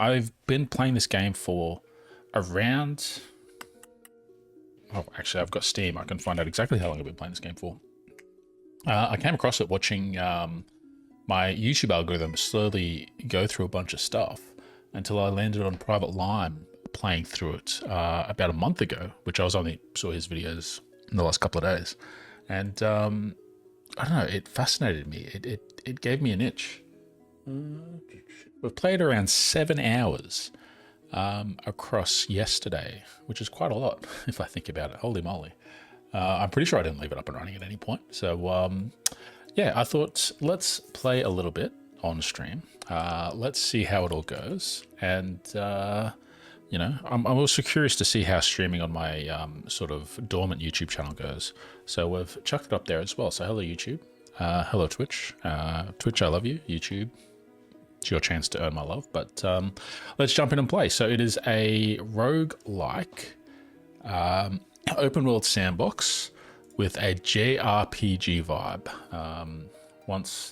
I've been playing this game for around... Oh, actually, I've got Steam. I can find out exactly how long I've been playing this game for. I came across it watching my YouTube algorithm slowly go through a bunch of stuff until I landed on Private Lime playing through it about a month ago, which I was only saw his videos in the last couple of days. And I don't know, it fascinated me. It gave me an itch. We've played around 7 hours across yesterday, which is quite a lot if I think about it. Holy moly. I'm pretty sure I didn't leave it up and running at any point. So yeah, I thought let's play a little bit on stream. Let's see how it all goes. And you know, I'm also curious to see how streaming on my sort of dormant YouTube channel goes. So we've chucked it up there as well. So hello YouTube, hello Twitch. Twitch, I love you. YouTube, it's your chance to earn my love. But let's jump in and play. So it is a roguelike open world sandbox with a JRPG vibe.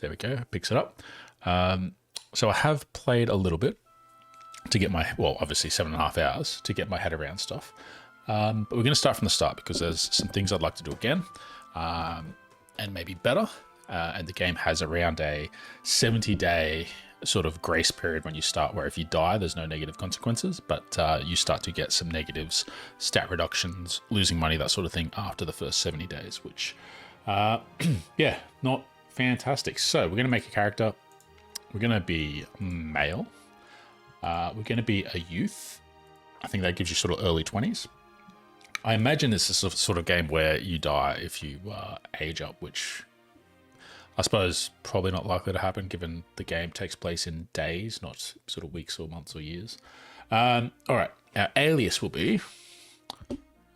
There we go, picks it up. So I have played a little bit to get my, well, obviously 7.5 hours to get my head around stuff. But we're going to start from the start because there's some things I'd like to do again and maybe better. And the game has around a 70-day sort of grace period when you start, where if you die, there's no negative consequences, but you start to get some negatives, stat reductions, losing money, that sort of thing after the first 70 days, which, yeah, not fantastic. So we're going to make a character. We're going to be male. We're going to be a youth. I think that gives you sort of early 20s. I imagine this is a sort of game where you die if you age up, which I suppose probably not likely to happen given the game takes place in days, not sort of weeks or months or years. All right, our alias will be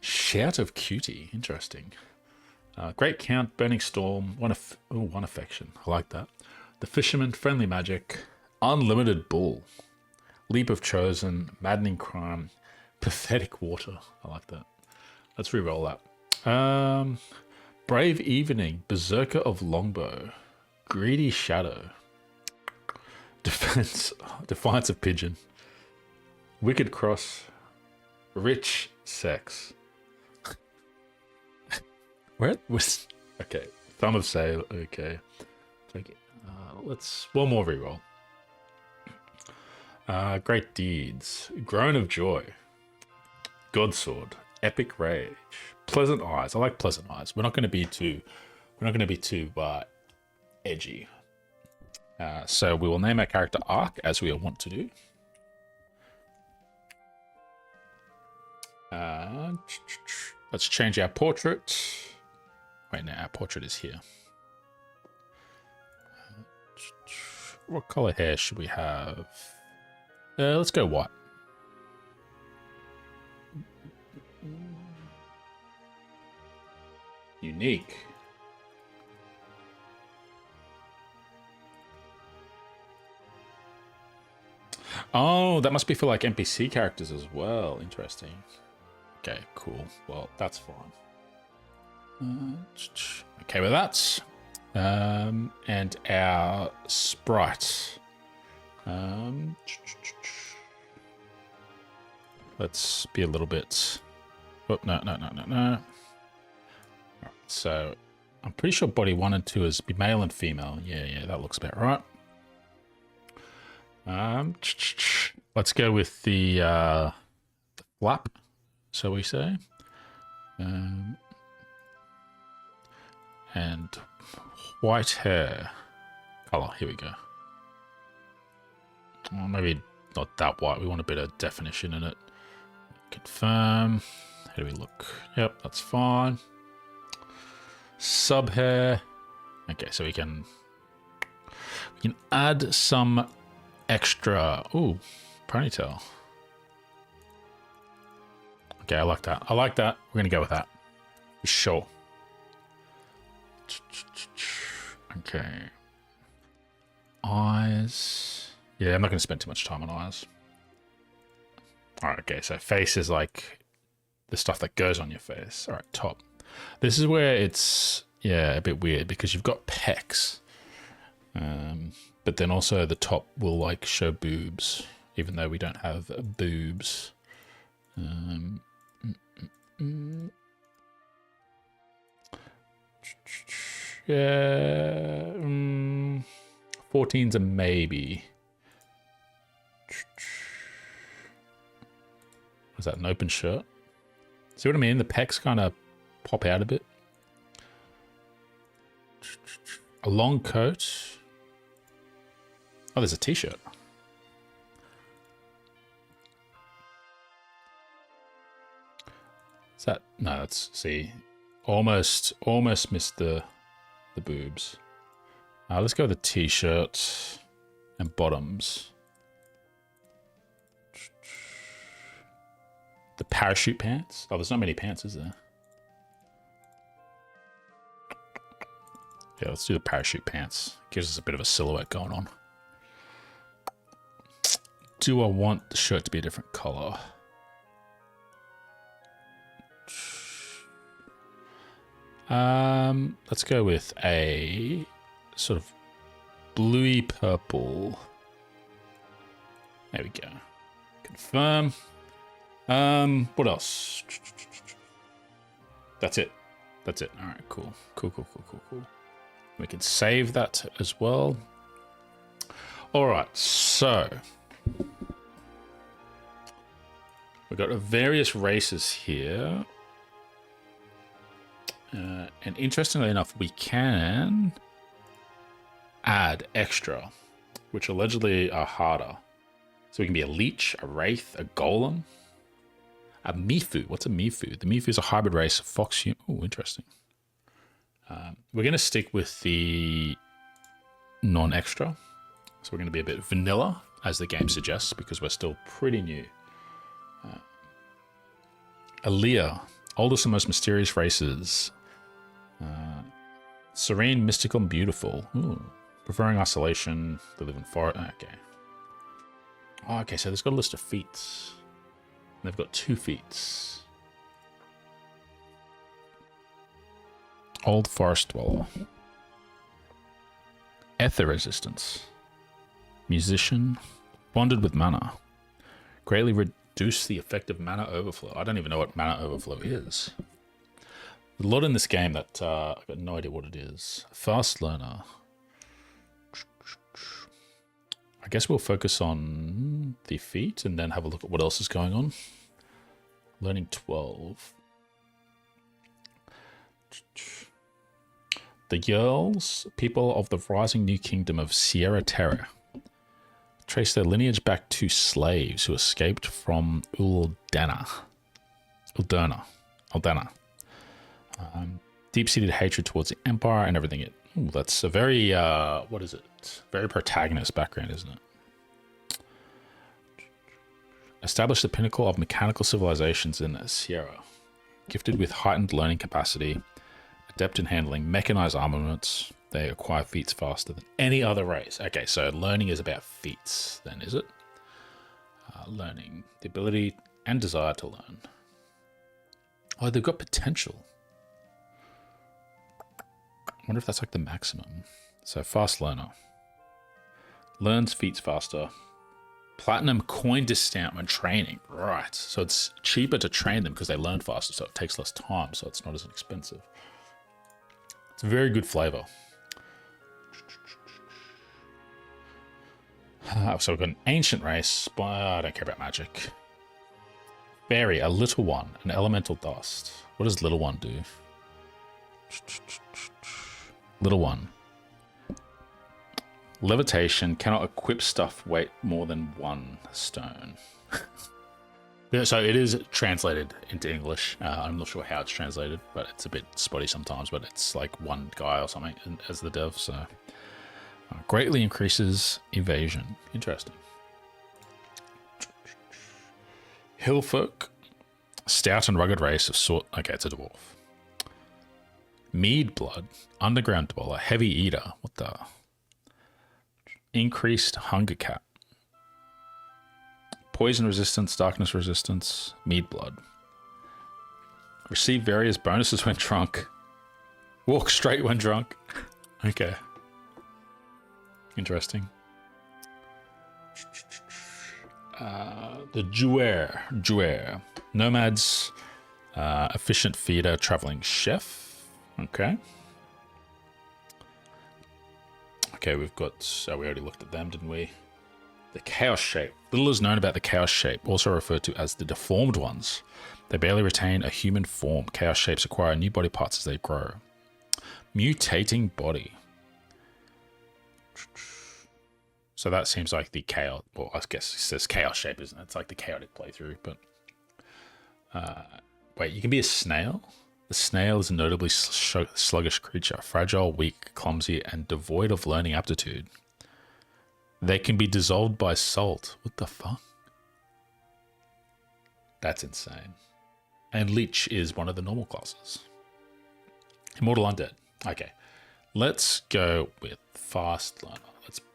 Shout of Cutie. Interesting. Great Count, Burning Storm, one affection. I like that. The Fisherman, Friendly Magic, Unlimited Bull, Leap of Chosen, Maddening Crime, Pathetic Water. I like that. Let's re-roll that. Brave Evening, Berserker of Longbow, Greedy Shadow, Defiance of Pigeon, Wicked Cross, Rich Sex. Where was okay? Thumb of Sale. Okay, let's one more reroll. Great Deeds, Groan of Joy, Godsword, Epic Rage, Pleasant Eyes. I like Pleasant Eyes. We're not going to be too edgy. So we will name our character Ark, as we want to do. Let's change our portrait. Wait, now our portrait is here. What color hair should we have? Let's go white. Unique. Oh, that must be for like NPC characters as well. Interesting. Okay, cool. Well, that's fine. Okay with that. And our sprite. Let's be a little bit... Oh, no. So I'm pretty sure body 1 and 2 is be male and female. Yeah, that looks about right. Let's go with the flap, so we say. And white hair color. Here we go. Well, maybe not that white. We want a bit of definition in it. Confirm. How do we look? Yep, that's fine. Sub hair. Okay, so we can add some extra. Ooh, ponytail. Okay, I like that. We're gonna go with that for sure. Okay. Eyes. Yeah, I'm not gonna spend too much time on eyes. All right. Okay, so face is like the stuff that goes on your face. All right, top. This is where it's, yeah, a bit weird because you've got pecs, but then also the top will like show boobs. even though we don't have boobs. Yeah, 14's a maybe. Was that an open shirt? See what I mean? The pecs kind of pop out a bit. A long coat. Oh, there's a t-shirt. Is that... No, that's... See. Almost missed the boobs. Let's go with the t-shirt and bottoms. The parachute pants. Oh, there's not many pants, is there? Yeah, let's do the parachute pants. Gives us a bit of a silhouette going on. Do I want the shirt to be a different color? Let's go with a sort of bluey purple. There we go. Confirm. What else? That's it. That's it. All right, cool. Cool. We can save that as well. All right, so we've got various races here. And interestingly enough, we can add extra, which allegedly are harder. So we can be a leech, a wraith, a golem, a mifu. What's a mifu? The mifu is a hybrid race of fox human. Oh, interesting. We're going to stick with the non-extra. So we're going to be a bit vanilla, as the game suggests, because we're still pretty new. Aaliyah, oldest and most mysterious races. Serene, mystical, and beautiful. Ooh. Preferring isolation. They live in forest. Okay. Oh, okay, so there's got a list of feats. They've got 2 feats. Old forest dweller. Ether resistance. Musician. Bonded with mana. Greatly reduce the effect of mana overflow. I don't even know what mana overflow is. A lot in this game that I've got no idea what it is. Fast learner. I guess we'll focus on the feat and then have a look at what else is going on. Learning 12. The Yerls, people of the rising new kingdom of Sierra Terra, trace their lineage back to slaves who escaped from Uldana. Deep-seated hatred towards the Empire and everything. Ooh, that's a very, what is it? Very protagonist background, isn't it? Established the pinnacle of mechanical civilizations in Sierra. Gifted with heightened learning capacity, adept in handling mechanized armaments, they acquire feats faster than any other race. Okay, so learning is about feats then, is it? Learning. The ability and desire to learn. Oh, they've got potential. I wonder if that's like the maximum. So fast learner. Learns feats faster. Platinum coin discount when training. Right. So it's cheaper to train them because they learn faster, so it takes less time, so it's not as expensive. It's a very good flavor. So we've got an ancient race, but I don't care about magic. Fairy, a little one, an elemental dust. What does little one do? Little one. Levitation, cannot equip stuff weight more than 1 stone. So it is translated into English. I'm not sure how it's translated, but it's a bit spotty sometimes, but it's like 1 guy or something as the dev, so. Greatly increases evasion. Interesting. Hillfolk, stout and rugged race of sort. Okay, it's a dwarf. Mead blood, underground dweller, heavy eater. What the? Increased hunger cap. Poison resistance, darkness resistance, mead blood. Receive various bonuses when drunk. Walk straight when drunk. Okay. Interesting. The Jouer. Nomads, efficient feeder, traveling chef. Okay. Okay, we've got... we already looked at them, didn't we? The Chaos Shape. Little is known about the Chaos Shape, also referred to as the Deformed Ones. They barely retain a human form. Chaos Shapes acquire new body parts as they grow. Mutating body. So that seems like the chaos... Well, I guess it says Chaos Shape, isn't it? It's like the chaotic playthrough, but... wait, you can be a snail? The snail is a notably sluggish creature, fragile, weak, clumsy, and devoid of learning aptitude. They can be dissolved by salt. What the fuck? That's insane. And Leech is one of the normal classes. Immortal Undead. Okay. Let's go with Fast Learner.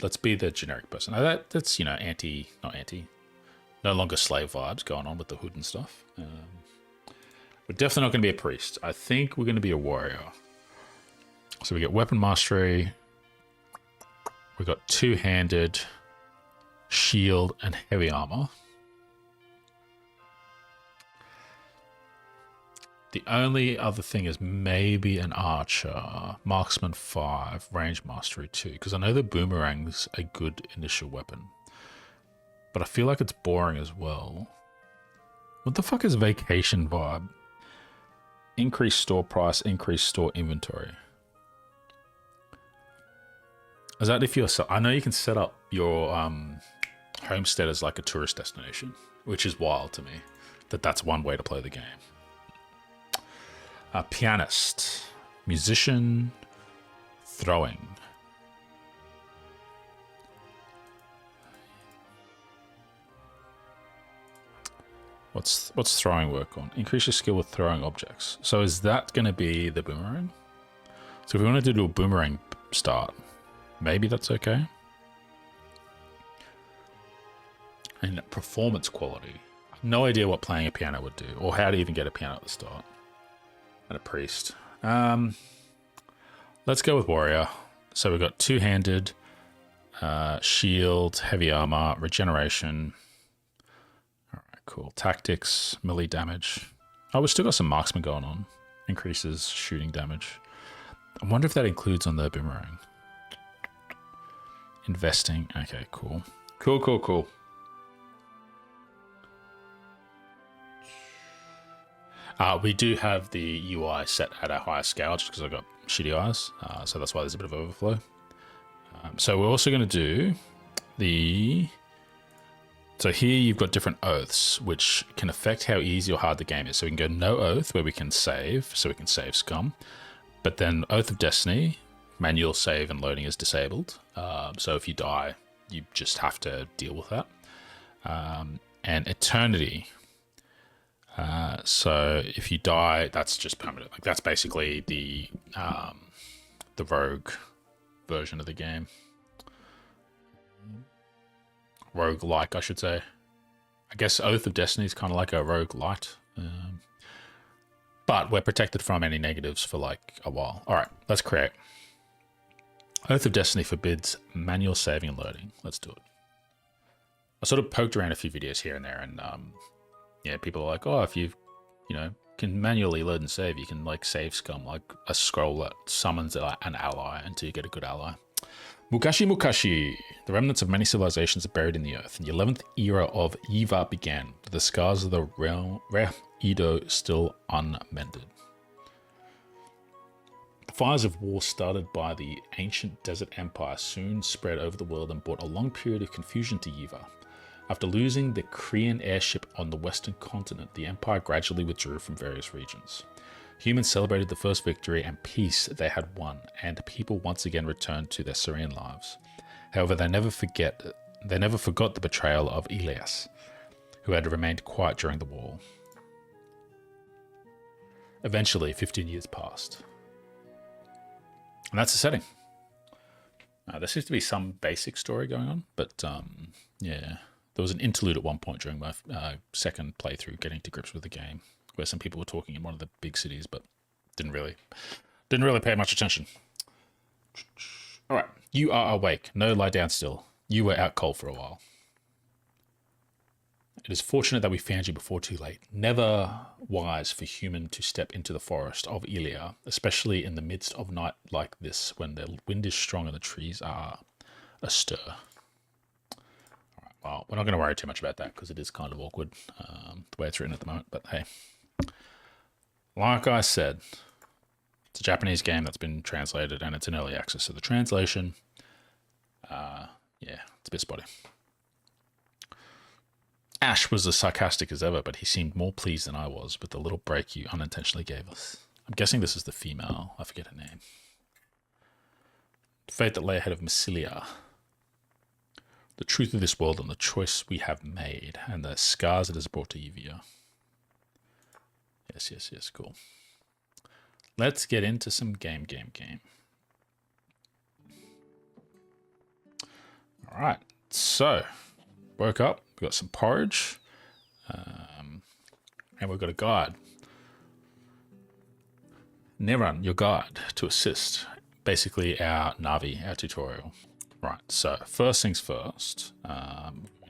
Let's be the generic person. Now that's, you know, no longer slave vibes going on with the hood and stuff. We're definitely not going to be a priest. I think we're going to be a warrior. So we get weapon mastery. We've got two-handed, shield, and heavy armor. The only other thing is maybe an archer, marksman 5, range mastery 2, because I know the boomerang's a good initial weapon. But I feel like it's boring as well. What the fuck is vacation vibe? Increase store price, increase store inventory. Is that if you're... I know you can set up your homestead as like a tourist destination, which is wild to me, that's one way to play the game. Pianist, musician, throwing. What's throwing work on? Increase your skill with throwing objects. So is that going to be the boomerang? So if we wanted to do a boomerang start, maybe that's okay. And performance quality. I have no idea what playing a piano would do, or how to even get a piano at the start. And a priest. Let's go with warrior. So we've got two-handed, shield, heavy armor, regeneration. All right, cool. Tactics, melee damage. Oh, we've still got some marksman going on. Increases shooting damage. I wonder if that includes on the boomerang. Investing. Okay, cool. Cool. We do have the UI set at a higher scale just because I've got shitty eyes. So that's why there's a bit of overflow. So we're also going to do the... So here you've got different oaths, which can affect how easy or hard the game is. So we can go no oath, where we can save, so we can save scum. But then Oath of Destiny, manual save and loading is disabled. So if you die, you just have to deal with that. And Eternity. So if you die, that's just permanent. Like that's basically the rogue version of the game. Rogue-like, I should say. I guess Oath of Destiny is kind of like a rogue-lite. But we're protected from any negatives for like a while. All right, let's create. Oath of Destiny forbids manual saving and loading. Let's do it. I sort of poked around a few videos here and there, and yeah, people are like, oh, if you can manually load and save, you can like save scum, like a scroll that summons an ally until you get a good ally. Mukashi. The remnants of many civilizations are buried in the earth. And the 11th era of Ylva began, with the scars of the rare Meadow still unmended. The fires of war started by the ancient desert empire soon spread over the world and brought a long period of confusion to Ylva. After losing the Korean airship on the western continent, the empire gradually withdrew from various regions. Humans celebrated the first victory and peace they had won, and people once again returned to their serene lives. However, they never forgot the betrayal of Elias, who had remained quiet during the war. Eventually, 15 years passed. And that's the setting. There seems to be some basic story going on, but yeah. There was an interlude at one point during my second playthrough, getting to grips with the game, where some people were talking in one of the big cities, but didn't really pay much attention. All right, you are awake. No, lie down still. You were out cold for a while. It is fortunate that we found you before too late. Never wise for human to step into the forest of Ylva, especially in the midst of night like this, when the wind is strong and the trees are astir. All right, well, we're not going to worry too much about that because it is kind of awkward the way it's written at the moment. But hey, like I said, it's a Japanese game that's been translated and it's in early access. So the translation, yeah, it's a bit spotty. Ash was as sarcastic as ever, but he seemed more pleased than I was with the little break you unintentionally gave us. I'm guessing this is the female. I forget her name. The fate that lay ahead of Massilia. The truth of this world and the choice we have made, and the scars it has brought to Ylva. Yes, cool. Let's get into some game. All right, so woke up, we got some porridge, and we've got a guide. Neran, your guide to assist. Basically our Navi, our tutorial. Right, so first things first,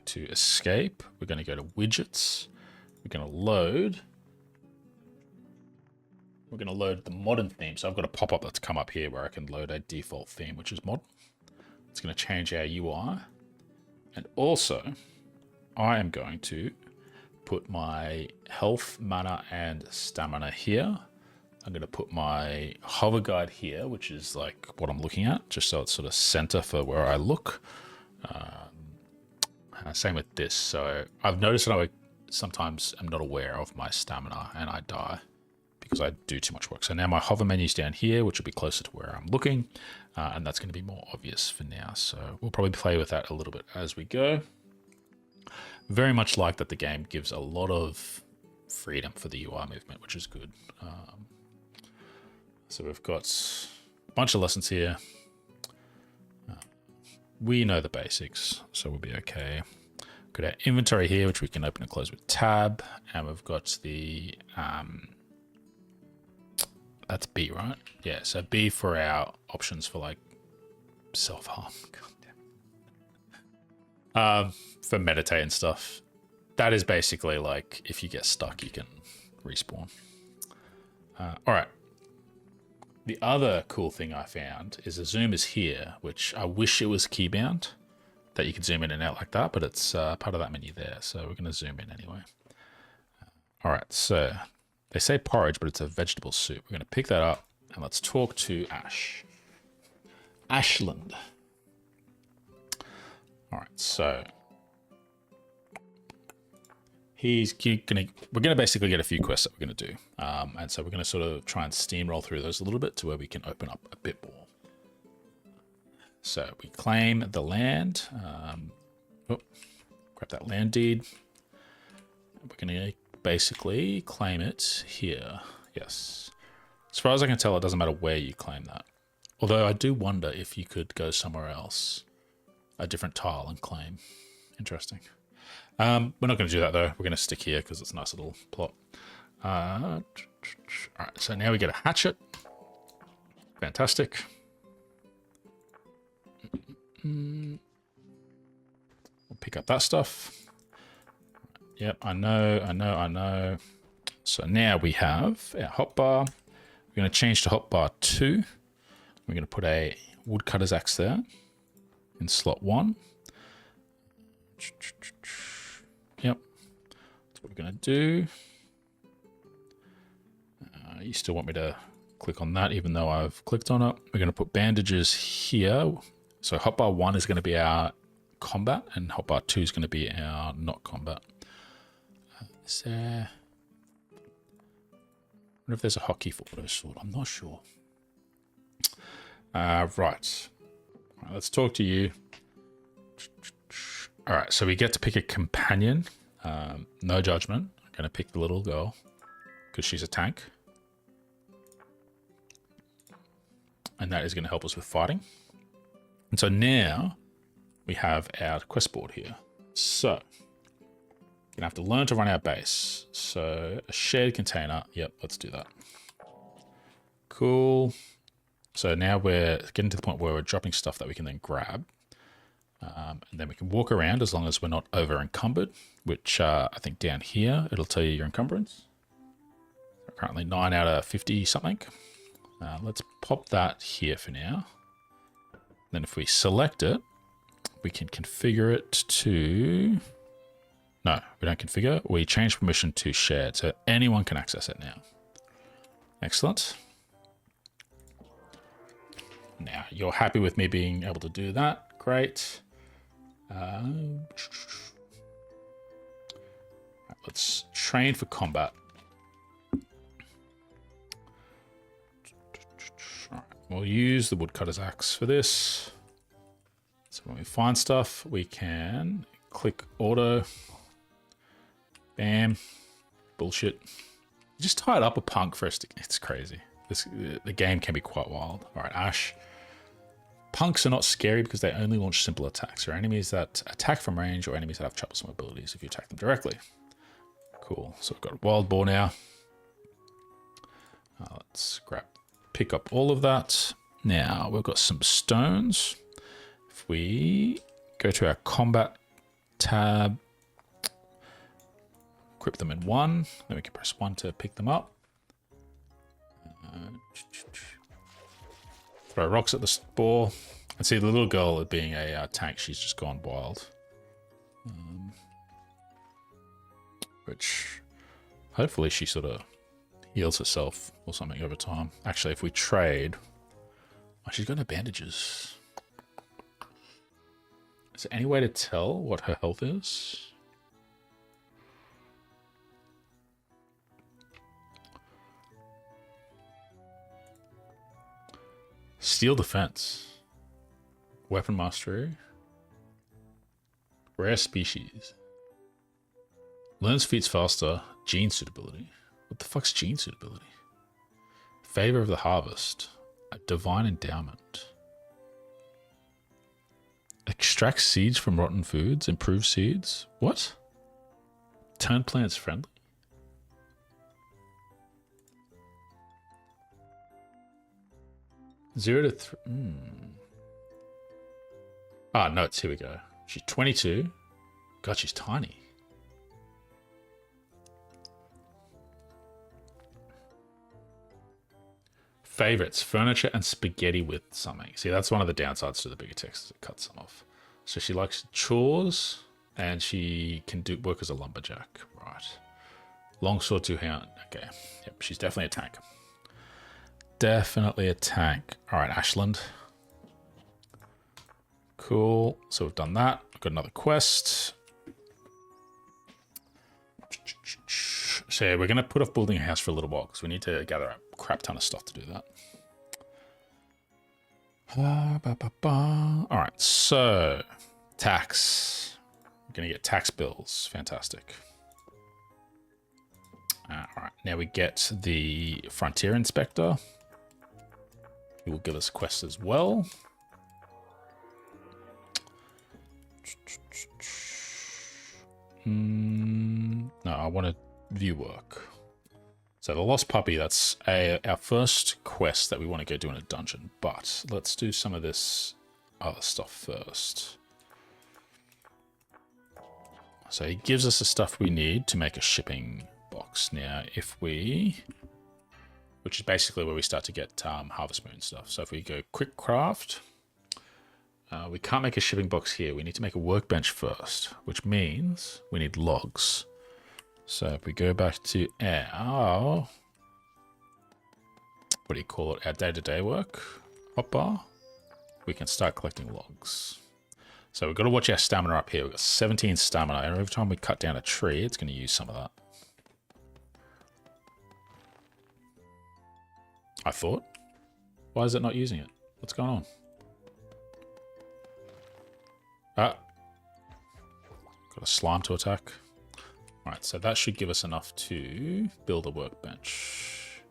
to escape, we're going to go to widgets. We're going to load. We're going to load the modern theme. So I've got a pop-up that's come up here where I can load a default theme, which is modern. It's going to change our UI. And also, I am going to put my health, mana, and stamina here. I'm going to put my hover guide here, which is like what I'm looking at, just so it's sort of center for where I look. Same with this. So I've noticed that I sometimes am not aware of my stamina and I die because I do too much work. So now my hover menu's down here, which will be closer to where I'm looking. And that's going to be more obvious for now. So we'll probably play with that a little bit as we go. Very much like that the game gives a lot of freedom for the UI movement, which is good. So we've got a bunch of lessons here. We know the basics, so we'll be okay. Got our inventory here, which we can open and close with tab. And we've got the, that's B, right? Yeah, so B for our options for like self-harm. For meditate and stuff. That is basically like, if you get stuck, you can respawn. All right. The other cool thing I found is the zoom is here, which I wish it was keybound, that you could zoom in and out like that, but it's part of that menu there. So we're going to zoom in anyway. All right, so they say porridge, but it's a vegetable soup. We're going to pick that up and let's talk to Ash. Ashland. All right, so we're gonna basically get a few quests that we're gonna do, and so we're gonna sort of try and steamroll through those a little bit to where we can open up a bit more. So we claim the land. Grab that land deed. We're gonna basically claim it here. Yes. As far as I can tell, it doesn't matter where you claim that. Although I do wonder if you could go somewhere else, a different tile, and claim. Interesting. We're not going to do that though. We're going to stick here because it's a nice little plot. All right, so now we get a hatchet. Fantastic. We'll pick up that stuff. Yep, I know. So now we have our hotbar. We're going to change to hotbar 2. We're going to put a woodcutter's axe there in slot 1. Yep, that's what we're going to do. You still want me to click on that even though I've clicked on it. We're going to put bandages here. So hotbar 1 is going to be our combat and hotbar 2 is going to be our not combat. Is there... I wonder if there's a hotkey for auto sword. I'm not sure. Right, let's talk to you. All right, so we get to pick a companion. No judgment. I'm going to pick the little girl because she's a tank. And that is going to help us with fighting. And so now we have our quest board here. So we're going to have to learn to run our base. So a shared container. Yep, let's do that. Cool. So now we're getting to the point where we're dropping stuff that we can then grab. And then we can walk around as long as we're not over encumbered, which I think down here, it'll tell you your encumbrance. Currently 9 out of 50 something. Let's pop that here for now. Then if we select it, we can configure it to... No, we don't configure. We change permission to shared, so anyone can access it now. Excellent. Now, you're happy with me being able to do that. Great. Let's train for combat. All right, we'll use the woodcutter's axe for this. So when we find stuff, we can click auto. Bam. Bullshit. Just tied up a punk for us to... It's crazy. The game can be quite wild. All right, Ash. Punks are not scary because they only launch simple attacks, or enemies that attack from range, or enemies that have troublesome abilities if you attack them directly. Cool. So we've got a wild boar now. Let's pick up all of that. Now we've got some stones. If we go to our combat tab, equip them in 1, then we can press 1 to pick them up. Throw rocks at the boar. And see, the little girl being a tank, she's just gone wild. Which, hopefully she sort of heals herself or something over time. Actually, if we trade... Oh, she's got no bandages. Is there any way to tell what her health is? Steel defense. Weapon mastery. Rare species. Learns feats faster. Gene suitability. What the fuck's gene suitability? Favor of the harvest. A divine endowment. Extract seeds from rotten foods. Improve seeds. What? Turn plants friendly. 0 to 3. Ah, notes. Here we go. She's 22. God, she's tiny. Favorites, furniture and spaghetti with something. See, that's one of the downsides to the bigger text. It cuts some off. So she likes chores and she can work as a lumberjack. Right. Longsword, 2-hand. Okay. Yep, she's definitely a tank. Definitely a tank. All right, Ashland. Cool. So we've done that. I've got another quest. So yeah, we're going to put off building a house for a little while because we need to gather a crap ton of stuff to do that. All right, so tax. We're going to get tax bills. Fantastic. All right, now we get the Frontier Inspector. He will give us quests as well. No, I want to view work. So the Lost Puppy, that's our first quest that we want to go do in a dungeon. But let's do some of this other stuff first. So he gives us the stuff we need to make a shipping box. Now, if we... Which is basically where we start to get Harvest Moon stuff. So if we go Quick Craft... we can't make a shipping box here. We need to make a workbench first, which means we need logs. So if we go back to our, what do you call it? Our day-to-day work, hotbar, we can start collecting logs. So we've got to watch our stamina up here. We've got 17 stamina, and every time we cut down a tree, it's going to use some of that. I thought. Why is it not using it? What's going on? Ah. Got a slime to attack. Alright, so that should give us enough to build a workbench.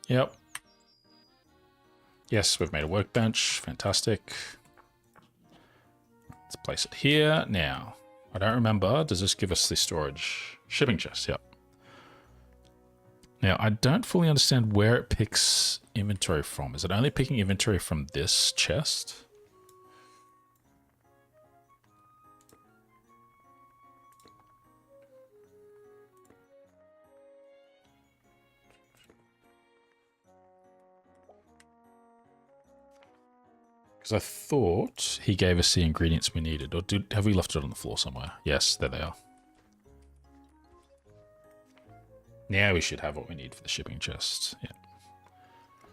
Yep. Yes, we've made a workbench. Fantastic. Let's place it here. Now, I don't remember. Does this give us the storage? Shipping chest, yep. Now, I don't fully understand where it picks inventory from. Is it only picking inventory from this chest? Because I thought he gave us the ingredients we needed. Or have we left it on the floor somewhere? Yes, there they are. Now we should have what we need for the shipping chest. Yeah.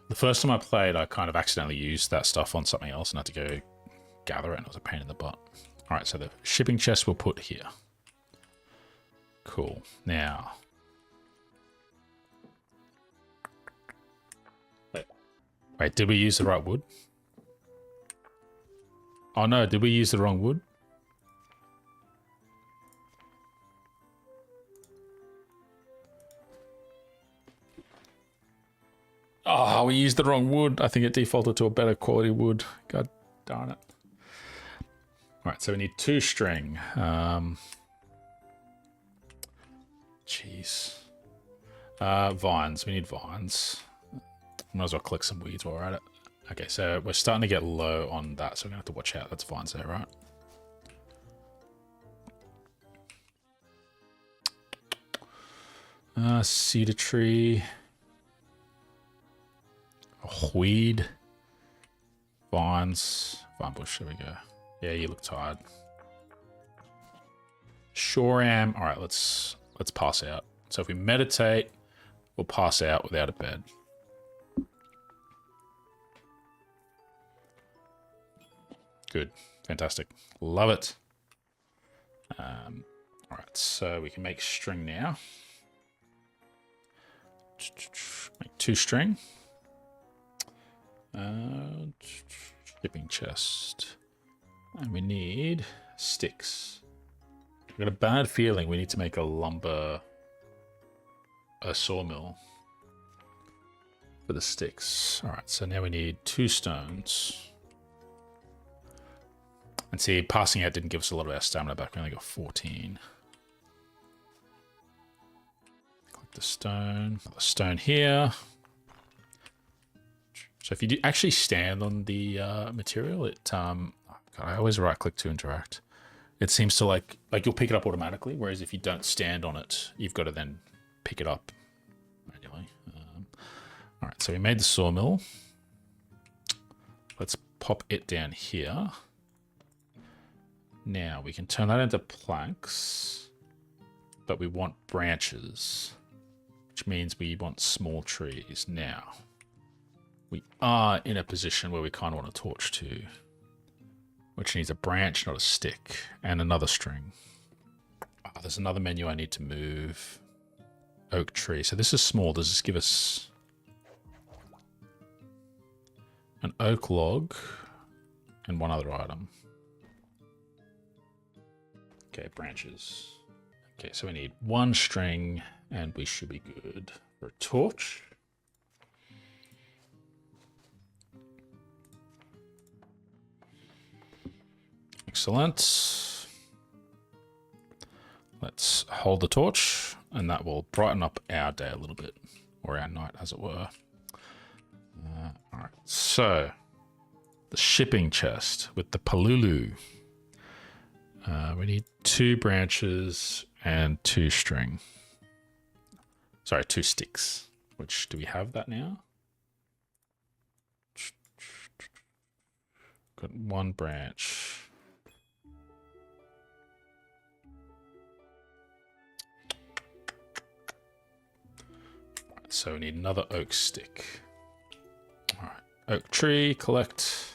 The first time I played, I kind of accidentally used that stuff on something else and had to go gather it, and it was a pain in the butt. All right, so the shipping chest we'll put here. Cool. Now... Wait, did we use the right wood? Oh no, did we use the wrong wood? Oh, we used the wrong wood. I think it defaulted to a better quality wood. God darn it. All right, so we need 2 string. Jeez. Vines. We need vines. Might as well click some weeds while we're at it. Okay, so we're starting to get low on that, so we're going to have to watch out. That's vines there, right? Cedar tree. Weed. Vines. Vine bush, there we go. Yeah, you look tired. Sure am. All right, let's pass out. So if we meditate, we'll pass out without a bed. Good. Fantastic. Love it. All right, so we can make string now. Make 2 string. Shipping chest. And we need sticks. I've got a bad feeling we need to make a sawmill for the sticks. All right, so now we need 2 stones. And see, passing out didn't give us a lot of our stamina back. We only got 14. Click the stone. Another stone here. So if you do actually stand on the material, it God, I always right click to interact. It seems to like you'll pick it up automatically, whereas if you don't stand on it, you've got to then pick it up manually. All right, so we made the sawmill. Let's pop it down here. Now we can turn that into planks, but we want branches, which means we want small trees. Now, we are in a position where we kind of want a torch too, which needs a branch, not a stick, and another string. Oh, there's another menu I need to move. Oak tree. So this is small. Does this give us an oak log and one other item? Okay, branches. Okay, so we need 1 string and we should be good for a torch. Excellent. Let's hold the torch and that will brighten up our day a little bit, or our night as it were. All right, so the shipping chest with the palulu. We need 2 branches and 2 string. Sorry, 2 sticks. Which, do we have that now? Got 1 branch. Right, so we need another oak stick. All right, oak tree, collect.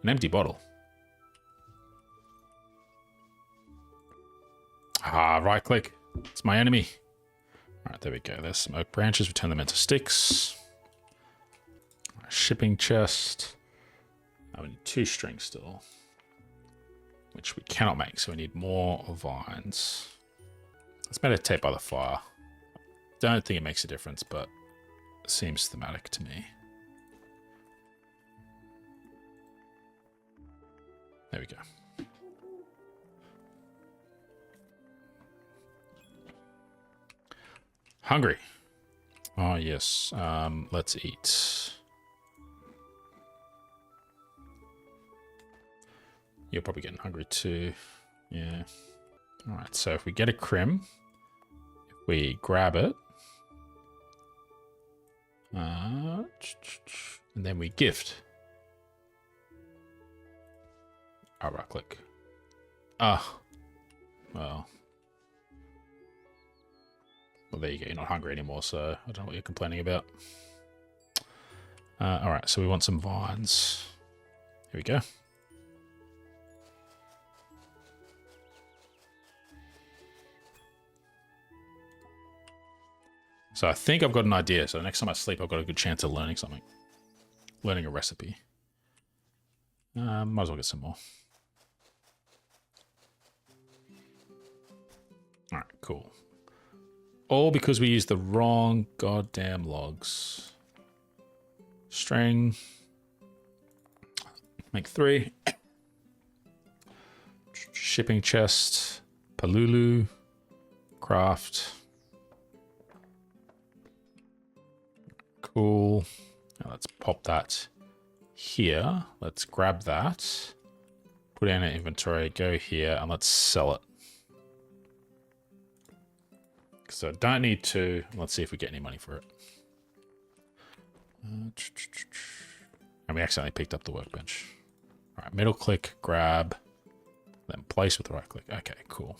An empty bottle. Ah, right click. It's my enemy. All right, there we go. There's some oak branches. We turn them into sticks. Shipping chest. Oh, we need 2 strings still, which we cannot make, so we need more vines. Let's meditate by the fire. Don't think it makes a difference, but it seems thematic to me. There we go. Hungry. Oh, yes. Let's eat. You're probably getting hungry too. Yeah. All right, so if we get a crim, if we grab it, and then we gift. I'll right click. Ah, well, there you go. You're not hungry anymore, so I don't know what you're complaining about. All right, so we want some vines. Here we go. So I think I've got an idea. So next time I sleep, I've got a good chance of learning something. Learning a recipe. Might as well get some more. All right, cool. All because we used the wrong goddamn logs. String. Make 3. Shipping chest. Palulu. Craft. Cool. Now let's pop that here. Let's grab that. Put it in our inventory. Go here and let's sell it. So don't need to. Let's see if we get any money for it. And we accidentally picked up the workbench. All right, middle click, grab, then place with the right click. Okay, cool.